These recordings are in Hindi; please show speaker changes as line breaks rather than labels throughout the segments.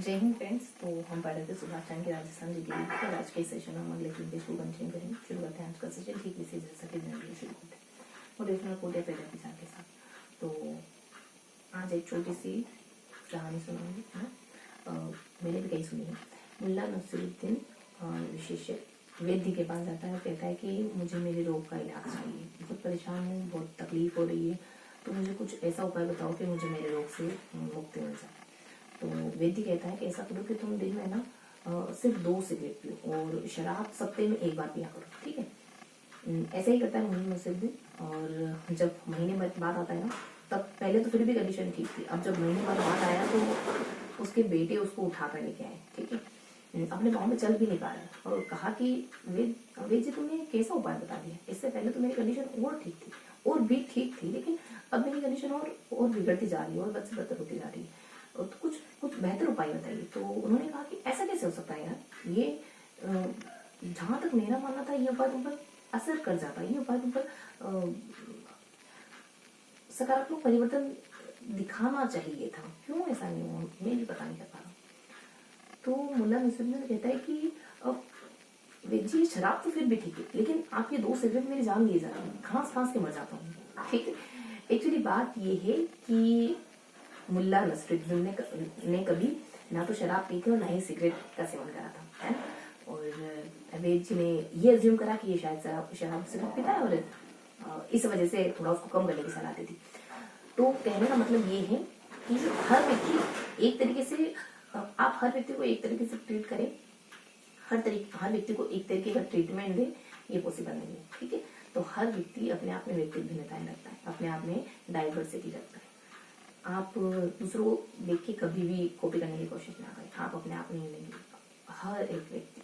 जय हिंद फ्रेंड्स। तो हम पढ़ रहे थे सुभाष चंद्र के राजस्थान जी के तो आज के सेशन में हम अगले 3 पेज को कंटिन्यू करेंगे। शुरू करते हैं आज का सेशन ठीक इसी जैसा कि जनरली शुरू करते हैं मोटिवेशनल कोट या प्रेरणा विचार के साथ। तो आज एक छोटी सी कहानी सुनाऊंगी, है ना। मैंने भी कहीं सुनी है। मुल्ला नसीरुद्दीन विशेष वैद्य के पास जाता है, कहता है कि मुझे मेरे रोग का इलाज चाहिए, बहुत परेशान हूँ, बहुत तकलीफ हो रही है, तो मुझे कुछ ऐसा उपाय बताओ कि मुझे मेरे रोग से मुक्ति मिल जाए। तो वैद्य कहता है कि ऐसा करो कि तुम दिन में ना सिर्फ 2 सिगरेट पियो और शराब सप्ताह में 1 बार पिया करो, ठीक है। ऐसा ही करता है मुल्ला नसीरुद्दीन। और जब महीने बाद आता है ना, तब पहले तो फिर भी कंडीशन ठीक थी, अब जब महीने बाद आया तो उसके बेटे उसको उठा कर लेके आए, ठीक है। अपने पाँव में चल भी नहीं पा रहा है और कहा कि वेद जी तुमने कैसा उपाय बता दिया, इससे पहले तो मेरी कंडीशन और ठीक थी और भी ठीक थी, लेकिन अब मेरी कंडीशन और बिगड़ती जा रही है और बद से बदतर होती जा रही है, और तो कुछ बेहतर उपाय बताइए। तो उन्होंने कहा कि ऐसा कैसे हो सकता है यार, ये जहां तक मेरा मानना था ये उपाय तुम पर असर कर जाता, ये उपाय तुम पर सकारात्मक परिवर्तन दिखाना चाहिए था, क्यों ऐसा नहीं हुआ, मैं भी पता नहीं कर पा रहा। तो मुल्ला नसीरुद्दीन कहता है कि वेद जी शराब तो फिर भी ठीक है, लेकिन आपके 2 सिगरेट मेरी जान लिए जा रही है, खांस के मर जाता हूँ, ठीक है। एक्चुअली बात ये है कि मुल्ला नसीरुद्दीन ने कभी ना तो शराब पी थी और ना ही सिगरेट का सेवन करा था, है ना। और वेद जी ने ये अज्यूम करा कि ये शायद शराब सिगरेट पीता है और इस वजह से थोड़ा उसको कम करने की सलाह देती। तो कहने का मतलब ये है कि हर व्यक्ति एक तरीके से, आप हर व्यक्ति को एक तरीके से ट्रीट करें, हर व्यक्ति को एक तरीके का ट्रीटमेंट दे, ये पॉसिबल नहीं है, ठीक है। तो हर व्यक्ति अपने आप में व्यक्तिगत भिन्नताएं रखता है, अपने आप में डाइवर्सिटी रखता है। आप दूसरों को देख के कभी भी कॉपी करने की कोशिश ना करें, आप अपने आप में नहीं, हर एक व्यक्ति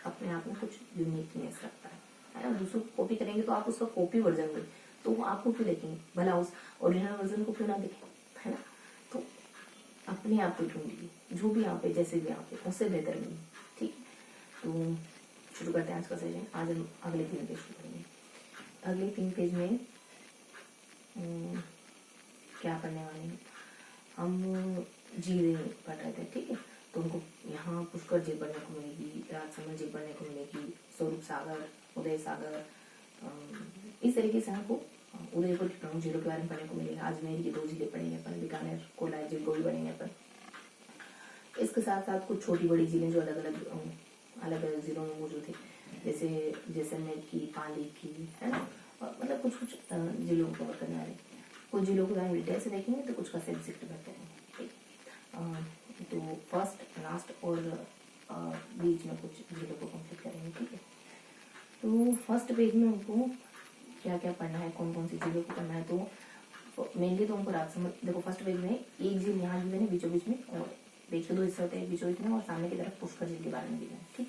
अपने आप में कुछ यूनिकनेस रखता है ना। दूसरों को कॉपी करेंगे तो आप उसका कॉपी वर्जन होंगे, तो वो आपको क्यों देखेंगे, भला उस ओरिजिनल वर्जन को क्यों ना देखें, है ना। तो अपने आप को ढूंढिए, जो भी यहाँ पे जैसे भी यहाँ पे उससे बेहतर नहीं, ठीक है। तो शुरू करते हैं आज का सेशन। आज हम अगले 3 पेज शुरू करेंगे। अगले 3 पेज में क्या पढ़ने वाले हैं हम, झीलें पढ़ रहे थे, ठीक है। तो उनको यहाँ पुष्कर झील पढ़ने को मिलेगी, राजसमंद झील पढ़ने को मिलेगी, स्वरूप सागर, उदय सागर, इस तरीके से हमको उदयपुर की प्रमुख झीलों के बारे में पढ़ने को मिलेगा। अजमेर की 2 झीलें पढ़ेंगे अपन, बीकानेर कोलाय झील को भी पढ़ेंगे अपन। इसके साथ साथ कुछ छोटी बड़ी झीलें जो अलग अलग जिलों में मौजूद है, जैसे जैसलमेर की, पाली की, है ना। मतलब कुछ जिलों को कवर करने वाले, कुछ जिलों को डिटेल से देखेंगे तो कुछ का सेल्फ जिक्र करते हैं, ठीक। तो फर्स्ट लास्ट और बीच में कुछ जिलों को कंप्लीट करेंगे, ठीक है। तो फर्स्ट पेज में हमको क्या क्या पढ़ना है, कौन कौन सी जिलों को पढ़ना है, तो मेनली तो हमको राजसमंद, देखो फर्स्ट पेज में एक झील यहाँ दी है बीचों बीच में, और पेज के 2 हिस्से होते हैं, बीचों बीच में और सामने की तरफ पुष्कर झील के बारे में दिया है, ठीक।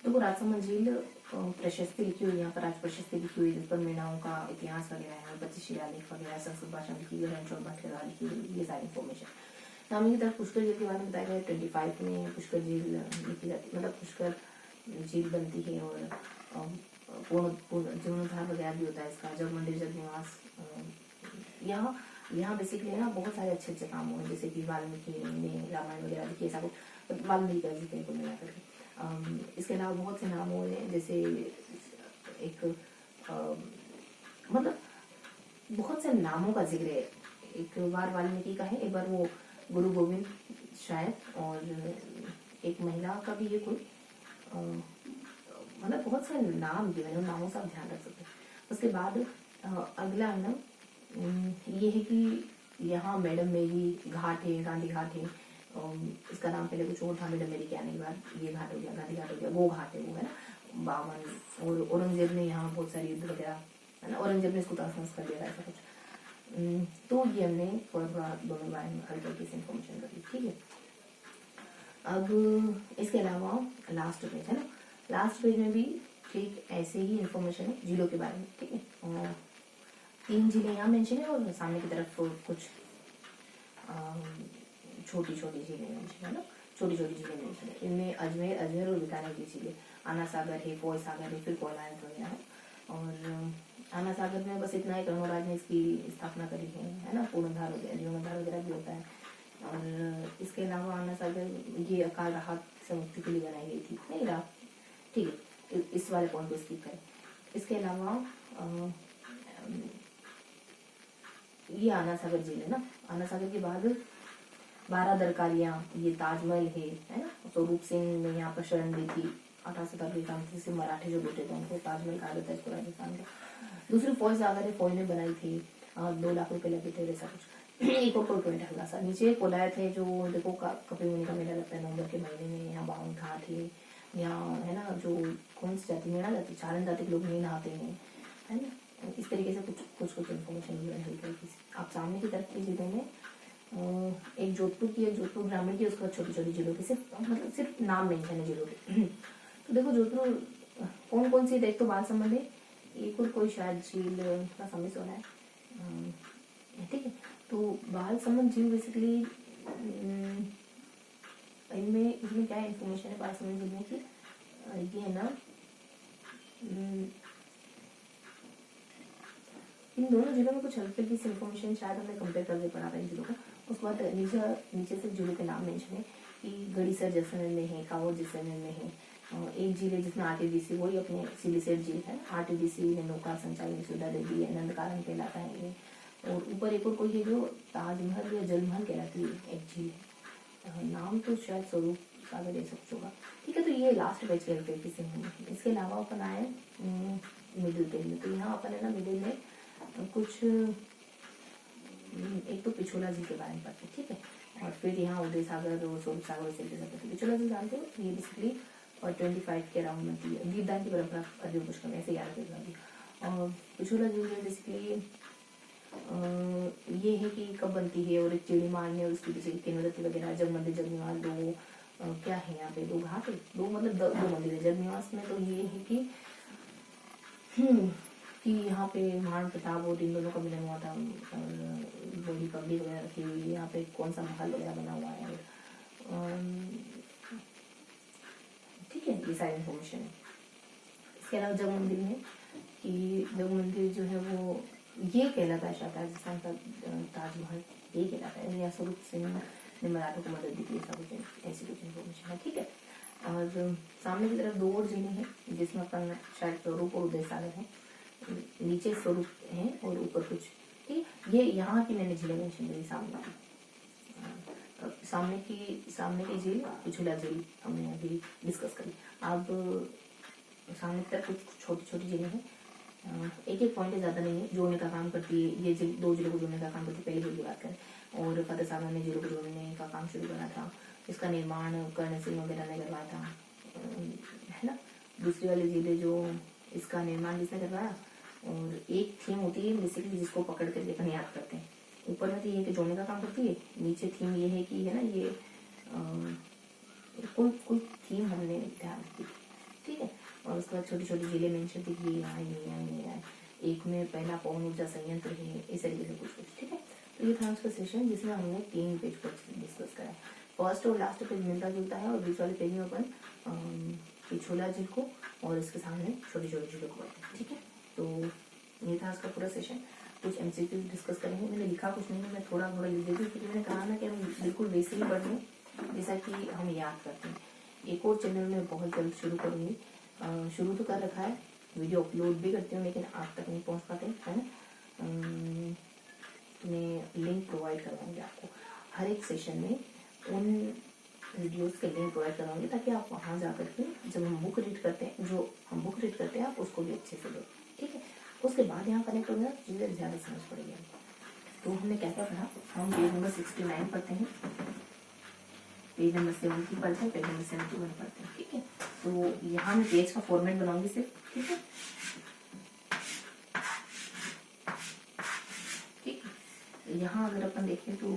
देखो राजसमंद झील प्रशस्ति लिखी हुई, यहाँ पर आज प्रशस्ति लिखी हुई, जिस पर मीणाओं का इतिहास वगैरह है, 25 शिलालेख वगैरह, संस्कृत भाषा लिखी हुई, रणछोड़ भट्ट के द्वारा लिखी हुई, ये सारी इन्फॉर्मेशन। सामने की तरफ पुष्कर झील के बारे में बताया गया। 25 में पुष्कर झील लिखी जाती, मतलब पुष्कर झील बनती है और पूर्ण जीर्णोद्धार वगैरह भी होता है इसका, जग मंदिर, जग निवास। यहाँ बेसिकली ना बहुत सारे अच्छे काम हुए, जैसे कि वाल्मीकि ने रामायण वगैरह लिखी, ऐसा कुछ वाल्मीकि का जिक्र को मिला करके। इसके अलावा बहुत से नाम हुए हैं, जैसे एक मतलब बहुत से नामों का जिक्र है। एक बार वाल्मीकि का है, एक बार वो गुरु गोविंद शायद, और एक महिला का भी है कोई, मतलब बहुत सारे नाम दिए हैं, नामों से आप ध्यान रख सकते हैं। उसके बाद अगला ना ये है कि यहाँ मैडम मेरी घाट है, गांधी घाट है, इसका नाम पहले कुछ और था, मैडम मेरी के आने के बाद ये घाट हो गया, गांधी घाट हो गया, वो घाट है वो, है ना, 52। और औरंगजेब ने यहाँ बहुत सारी युद्ध वगैरह, है ना, औरंगजेब ने इसको तहस कर दिया, ऐसा कुछ। तो ये हमने थोड़ा दोनों बारे में हल्की हल्की से इन्फॉर्मेशन कर ली, ठीक है। अब इसके अलावा लास्ट पेज है ना, लास्ट पेज में भी ठीक ऐसे ही इन्फॉर्मेशन है झीलों के बारे में, ठीक है। और 3 झीलें यहाँ मेंशन है और सामने की तरफ कुछ छोटी झीलें मेंशन है ना, छोटी झीलें मेंशन है। इनमें अजमेर और बीकानेर की झीलें, आना सागर है, फोय सागर है, फिर कोलायत वगैरह है। और आना सागर में बस इतना ही, कर्णोराज ने इसकी स्थापना करी है ना, पूर्णोद्धार हो गया, जीर्णोद्धार वगैरह भी होता है। और इसके अलावा आना सागर ये अकाल राहत से मुक्ति के लिए बनाई गई थी, नहीं राहत, ठीक है, इस वाले पॉइंट को स्किप करें। इसके अलावा ये आना सागर झील है ना, आना सागर के बाद 12 दरकारियां, ये ताजमहल है ना, स्वरूप सिंह ने यहाँ पर शरण ली थी 1870 से। मराठी जो बेटे थे उनको ताजमहल कहा जाता है इसको, राजस्थान का। दूसरी फौज सागर है, फौज ने बनाई थी, 2 लाख रुपए लगे थे, वैसा कुछ। एक और पॉइंट हल्का सा नीचे कोलाए थे, जो देखो कपिल मुनि का मेला लगता है नवंबर के महीने में, यहाँ बावन घाट है, यहाँ है ना, जो कौन सी जाति में ना जाती, चारण जाति के लोग नहीं नहाते हैं, है ना। इस तरीके से कुछ इन्फॉर्मेशन हल्की हल्की सी। आप सामने की तरफ की जिले में एक जोधपुर की, एक जोधपुर ग्रामीण की, उसके बाद छोटी छोटी जिलों की सिर्फ मतलब सिर्फ नाम मेंशन है जिलों के। तो देखो जोधपुर कौन कौन सी, एक तो बाल संबंध है, एक और कोई शायद झील का समझ हो रहा है, ठीक है। तो बाल संबंध झील बेसिकली इसमें क्या इन्फॉर्मेशन है बाल संबंध झील में की, ये है ना, इन दोनों जिलों में कुछ हल्की हल्की सी इन्फॉर्मेशन शायद हमें कंपेयर करके पढ़ा रहे हैं जिलों का। उसके बाद नीचे से जिलों के नाम मेंशन है कि गड़ीसर जैसलमेर में है, कावड़ जैसलमेर में है, एक जिले जिसमें आरटीडीसी, वही अपने सिलीसेट झील है, आरटीडीसी है, नौका संचालन सुधा देवी है, नंदकारन कहलाता है ये। और ऊपर एक और कोई है जो ताजमहल या जलमहल कहलाती है, एक झील है, नाम तो शायद स्वरूप सागर ऐसा कुछ होगा, ठीक है। तो ये लास्ट बैच के हल्के से हैं। इसके अलावा अपन आए मिडिल पेज में, तो यहाँ अपन है ना मिडिल में कुछ एक तो पिछोला झील के बारे में पढ़ते, ठीक है। और फिर यहाँ उदय सागर और स्वरूप सागर से पिछोला झील जानते हो, ये बेसिकली और 25 के अराउंड में थी, दीपदान की परंपरा अर्जुन पुष्कर में, ऐसे याद रखना। और पिछोला झील बेसिकली ये है कि कब बनती है, और एक चिड़ी मारने और उसके पीछे किन्वदती वगैरह, जग मंदिर जगनिवास, दो क्या है यहाँ पे, 2 घाट है, 2 मतलब 2 मंदिर है। जगनिवास में तो ये है कि यहाँ पे महाराणा प्रताप और इन दोनों का मिलन हुआ था, और बड़ी पगड़ी वगैरह रखी हुई है, यहाँ पे कौन सा महल वगैरह बना हुआ है, ठीक है, ये सारी इन्फॉर्मेशन है। इसके अलावा जग मंदिर में कि जग मंदिर जो है वो ये कहलाता है शायद राजस्थान का ताजमहल, ये कहलाता है, या स्वरूप सिंह ने मराठों को मदद दी थी, ऐसा कुछ, ऐसी कुछ इन्फॉर्मेशन है, ठीक है। और सामने की तरफ 2 और जिले हैं जिसमें अपन शायद स्वरूप और उदय सागर है, नीचे स्वरूप है और ऊपर कुछ, ठीक। ये यहाँ की मैंने झीलें मेंशन करी, सामने की झील पिछोला झील हमने अभी डिस्कस करी। अब सामने की तरफ कुछ छोटी छोटी झीलें हैं, एक एक पॉइंट ज़्यादा नहीं है, जोड़ने का काम करती है, ये 2 जिलों को जोड़ने का काम करती है, पहले झील की बात करें। और फतेह सागर ने जिलों को जोड़ने का काम शुरू करा था, इसका निर्माण कर्ण सिंह वगैरह ने करवाया था, है ना। दूसरी वाली झीलें जो इसका निर्माण जिसने करवाया, और एक थीम होती है बेसिकली जिसको पकड़ करके अपन याद करते हैं, ऊपर में तो ये कि जोड़ने का काम करती है, नीचे थीम ये है कि है ना, ये कोई थीम हमने ध्यान रखी, ठीक है। और उसके बाद छोटी छोटी जिले मेंशन थी कि यहाँ ये एक में पहला पवन ऊर्जा संयंत्र है, इस तरीके से कुछ, ठीक है। तो ये था उसका सेशन जिसमें हमने 3 पेज पर डिस्कस करा। फर्स्ट और लास्ट पेज मिलता जुलता है, और बीच वाले पेज में अपन पिछोला झील को और इसके सामने छोटी छोटी झीलों को पढ़ते हैं, ठीक है। तो ये था उसका पूरा सेशन। कुछ एमसीक्यू डिस्कस करेंगे, मैंने लिखा कुछ नहीं है, मैं थोड़ा थोड़ा लिख देती हूँ, क्योंकि मैंने कहा ना कि हम बिल्कुल वैसे ही पढ़ रहे हैं जैसा कि हम याद करते हैं। एक और चैनल में बहुत जल्द शुरू करूँगी, शुरू तो कर रखा है, वीडियो अपलोड भी करती हूँ, लेकिन आप तक नहीं पहुँच पाते, है ना। मैं लिंक प्रोवाइड करवाऊँगी आपको हर एक सेशन में, उन वीडियोस के लिंक प्रोवाइड करवाऊँगी, ताकि आप वहाँ जा करके जब हम बुक रीड करते हैं, जो हम बुक रीड करते हैं, आप उसको भी अच्छे से दें, ठीक है। उसके बाद यहाँ कनेक्ट होगा, चीज़ें ज़्यादा समझ पड़ेगी। तो हमने क्या क्या पढ़ा, हम पेज नंबर 69 पढ़ते हैं, पेज नंबर 70 पढ़ते हैं, पेज नंबर 71 पढ़ते हैं, ठीक है। तो यहाँ मैं पेज का फॉर्मेट बनाऊंगी सिर्फ, ठीक है, ठीक है। यहाँ अगर अपन देखें तो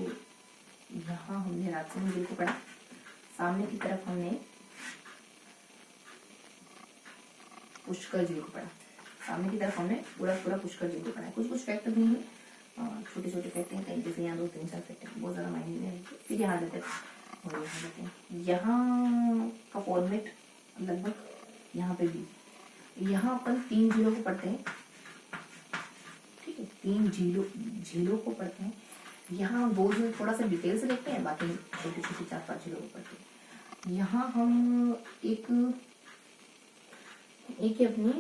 यहाँ हमने राजसिंह झील को पढ़ा, सामने की तरफ हमने पुष्कर झील को पढ़ा, सामने की तरफ हमने पूरा पुष्कर झील को पढ़ा। कुछ फैक्ट भी हैं, छोटे छोटे फैक्ट हैं, कहीं जैसे यहाँ 2-3-4 फैक्ट हैं, बहुत ज़्यादा मायने नहीं है, फिर यहाँ जाते हैं और यहाँ जाते हैं। यहाँ का फॉर्मेट लगभग यहाँ पे भी, यहाँ अपन 3 झीलों को पढ़ते हैं, ठीक है, 3 झीलों को पढ़ते हैं। यहाँ दो जिले थोड़ा सा डिटेल से देखते हैं, बाकी छोटी छोटी 4-5 जिलों को पढ़ते हैं। यहाँ हम एक अपनी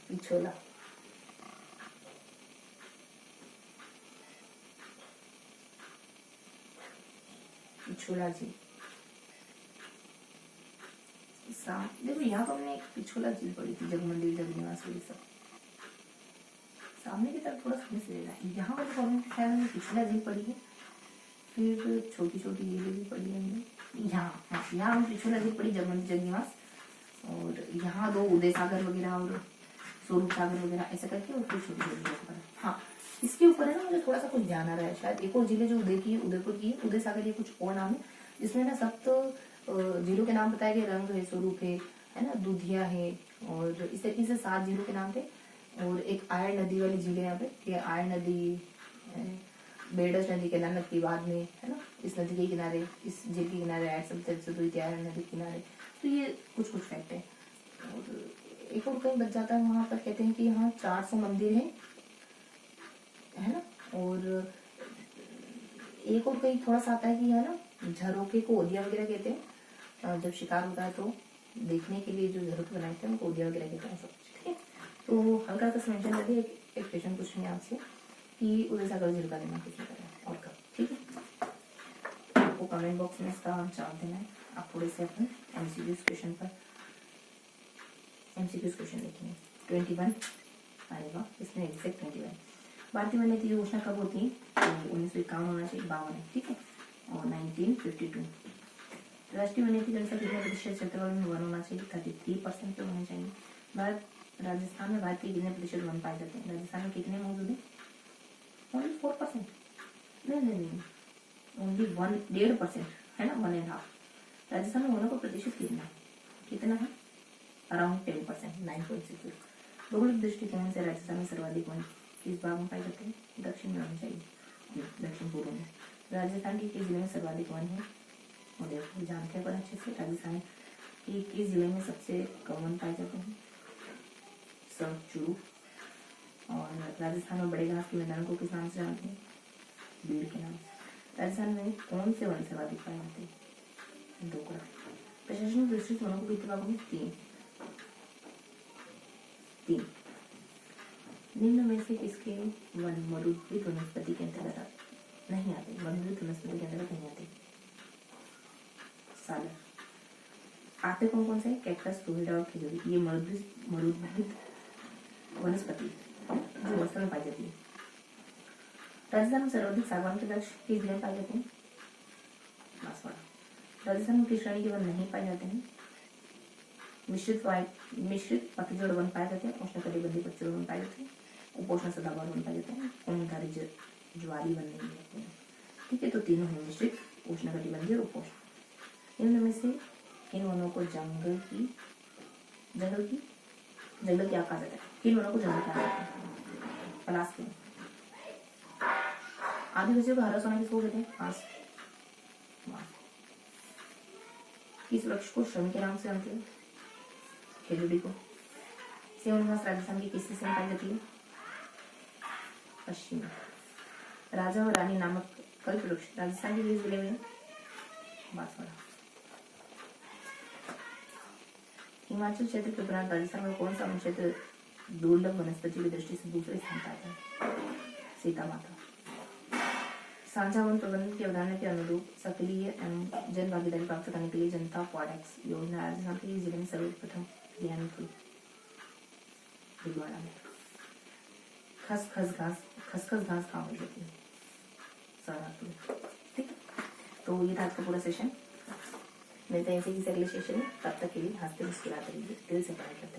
पिछोला, पिछोला जी देखो यहाँ पर हमने एक पिछोला झील पड़ी थी, जगमंदिर, जगनिवास, ये सब सामने की तरफ थोड़ा समझ लेना है। यहाँ पर शायद हमने पिछोला झील पड़ी है, फिर छोटी छोटी झीलें भी पड़ी है हमने। यहाँ हम पिछोला झील पड़ी, जगमंदिर, जगनिवास, और यहाँ 2 उदय सागर वगैरह और स्वरूप सागर वगैरह ऐसा करके, और फिर छोटी छोटी जगह। हाँ, इसके ऊपर है ना मुझे थोड़ा सा कुछ ध्यान आ रहा है। शायद एक और जिले जो उदयपुर की उदय सागर, ये कुछ और नाम है, जिसमें ना 7 जिलों के नाम बताए गए। रंग है, स्वरूप है ना, दुधिया है, और इस तरीके से 7 जिलों के नाम थे। और एक आयर नदी वाली झील है यहाँ पे, ये आयर नदी, बेडस नदी के नानक की बाद में है ना, इस नदी के किनारे, इस झील के किनारे आयर नदी के किनारे। तो ये कुछ फैक्ट है। और एक और कहीं बच जाता है, वहां पर कहते हैं कि यहाँ 400 मंदिर है ना। और एक और कहीं थोड़ा सा आता है कि है ना, झरोखे को ओदिया वगैरह कहते हैं। जब शिकार होता है तो देखने के लिए जो झरोखे बनाए थे उनको ओदिया वगैरह कहते हैं, सब कुछ। ठीक है, तो हल्का सा मेंशन करके एक क्वेश्चन पूछेंगे आपसे कि उदय सागर झील का निर्माण किसने करा और कब। ठीक है, आपको कमेंट बॉक्स में इसका जवाब देना है। आप थोड़े से अपने एमसीक्यूज क्वेश्चन पर एमसीक्यूज क्वेश्चन देखेंगे। 21 आएगा इसमें, एग्जैक्ट 21। भारतीय वन्य जीव घोषणा कब होती है? तो 1951 होना चाहिए, 52 है। ठीक है, और 1952। राष्ट्रीय वन्य जीव जनसंख्या कितने प्रतिशत क्षेत्रफल में वन होना चाहिए? 33% पे होना चाहिए। राजस्थान में भारत के कितने प्रतिशत वन पाए जाते हैं? राजस्थान में कितने मौजूद है? ओनली 4%। नहीं, ओनली 1.5% है ना, 1.5। राजस्थान में वनों का प्रतिशत कितना है? अराउंड 10%, 9.6। भौगोलिक दृष्टिकोण से राजस्थान में सर्वाधिक वन किस भाग में पाए जाते हैं? दक्षिण में होना चाहिए, दक्षिण पूर्व में। राजस्थान के किस जिले में सर्वाधिक वन है? उदयपुर, जानते हैं पर अच्छे से। राजस्थान के किस जिले में सबसे कम वन पाए जाते हैं? चूरू। और राजस्थान में बड़े घास के मैदानों को किस नाम से जानते हैं? भीड़ के नाम से। राजस्थान में कौन से वन सर्वाधिक पाए जाते हैं? डोकरा। प्रशासनिक दृष्टि से वनों को कितने भागों में? 3। निम्न में से किसके वन मरुद्भिद वनस्पति के अंतर्गत नहीं आते? मरुद्भिद वनस्पति के अंतर्गत नहीं आते। सालर। आते कौन से? कैक्टस, फ्लोरिडा और खजूरी। ये मरुद्भिद वनस्पति जो वर्षा में पाई जाती है। राजस्थान में सर्वाधिक सागवान के वृक्ष किस जिले में पाए जाते हैं? बांसवाड़ा। राजस्थान में किस श्रेणी के वन नहीं पाए जाते हैं? मिश्रित पतझड़ वन पाए जाते हैं। उष्णकटिबंधीय पतझड़ वन पाए जाते हैं। उपोष्ण सदाबहार वन पाए जाते हैं। कोणधारी ज्वारी वन नहीं रहते हैं। ठीक है, तो तीनों हैं, मिश्रित, उष्णकटिबंधीय और उपोष्ण। इनमें से इन वनों को जंगल की क्या कहा जाता है? किन वनों को जंगल कहा जाता है? पलाश के। आदिवासियों का हरा सोना किसको कहते हैं? बांस। किस वृक्ष को श्रम के नाम से जानते हैं? खेजड़ी को। सेवन घास राजस्थान की किस हिस्से में पाई जाती है? पश्चिम में। राजा और रानी नामक कल्प वृक्ष राजस्थान के किस जिले में? बांसवाड़ा। हिमाचल क्षेत्र के उपरांत राजस्थान में कौन सा क्षेत्र दुर्लभ वनस्पति की दृष्टि से दूसरे स्थान पर आता है? सीता माता। साझा वन प्रबंधन की अवधारणा के अनुरूप सक्रिय एवं जन भागीदारी प्राप्त करने के लिए जनता क्वाडेक्स योजना राजस्थान के जिले में सर्वप्रथम क्रियान्वित हुई। भीलवाड़ा में। खसखस घास कहाँ मिल जाती है? सहारनपुर। ठीक है, तो ये था आज का पूरा सेशन। मिलते हैं इसी अगले सेशन में। तब तक के लिए हंसते मुस्कुराते रहिए, दिल से पढ़ाई करते